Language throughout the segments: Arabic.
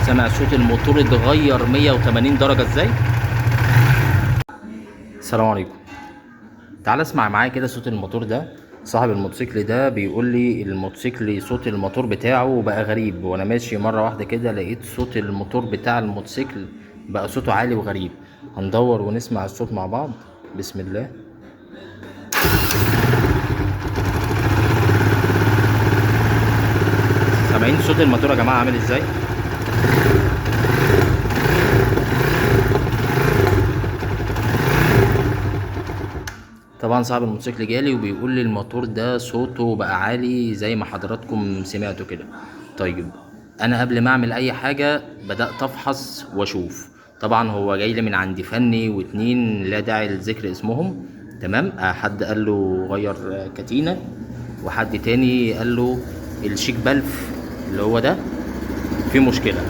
سامع صوت الموتور اتغير 180 درجة ازاي؟ السلام عليكم. تعال اسمع معايا كده صوت الموتور ده. صاحب الموتوسيكل ده بيقول لي الموتوسيكل صوت الموتور بتاعه بقى غريب، وانا ماشي مرة واحدة كده لقيت صوت الموتور بتاع الموتوسيكل بقى صوته عالي وغريب. هندور ونسمع الصوت مع بعض. بسم الله. سامعين صوت الموتور يا جماعة عامل ازاي؟ طبعا صاحب الموتوسيكل جالي وبيقول لي الموتور ده صوته بقى عالي زي ما حضراتكم سمعتوا كده. طيب، انا قبل ما اعمل اي حاجة بدأت افحص واشوف. طبعا هو جاي لي من عند فني واتنين لا داعي لذكر اسمهم. تمام. حد قال له غير كتينة، وحد تاني قال له الشيك بلف اللي هو ده فيه مشكلة.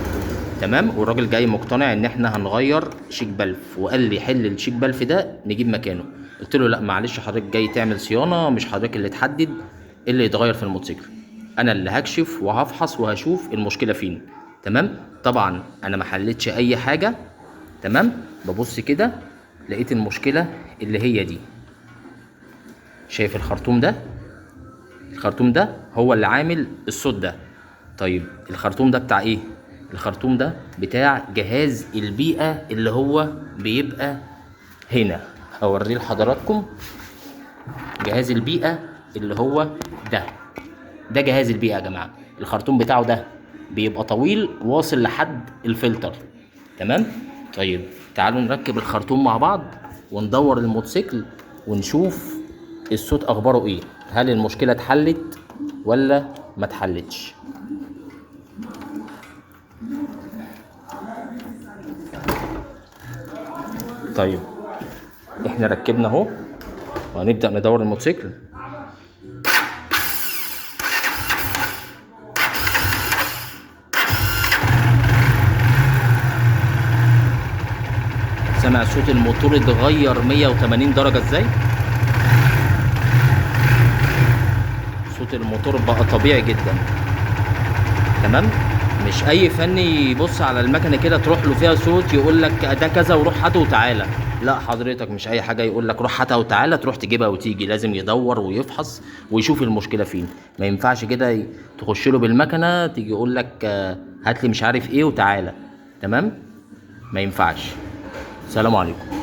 تمام. والراجل جاي مقتنع ان احنا هنغير شيك بلف، وقال لي حل الشيك بلف ده نجيب مكانه. قلت له لا معلش، حضرتك جاي تعمل صيانه، مش حضرتك اللي تحدد ايه اللي يتغير في الموتوسيكل. انا اللي هكشف وهفحص وهشوف المشكله فين. تمام. طبعا انا ما حلتش اي حاجه. تمام. ببص كده لقيت المشكله اللي هي دي. شايف الخرطوم ده؟ الخرطوم ده هو اللي عامل الصوت ده. طيب الخرطوم ده بتاع ايه؟ الخرطوم ده بتاع جهاز البيئة اللي هو بيبقى هنا. هوريه لحضراتكم. جهاز البيئة اللي هو ده جهاز البيئة يا جماعة. الخرطوم بتاعه ده بيبقى طويل واصل لحد الفلتر. تمام. طيب تعالوا نركب الخرطوم مع بعض وندور الموتوسيكل ونشوف الصوت اخباره ايه. هل المشكلة اتحلت ولا ما اتحلتش؟ طيب احنا ركبنا اهو وهنبدأ ندور الموتوسيكل. سامع صوت الموتور اتغير 180 درجة ازاي؟ صوت الموتور بقى طبيعي جدا. تمام. مش اي فني يبص على المكنه كده تروح له فيها صوت يقول لك ده كذا وروح هاته وتعالى. لا حضرتك، مش اي حاجه يقول لك روح هاتها وتعالى تروح تجيبها وتيجي. لازم يدور ويفحص ويشوف المشكله فين. ما ينفعش كده تخش له بالمكنه تيجي يقول لك هات لي مش عارف ايه وتعالى. تمام. ما ينفعش. سلام عليكم.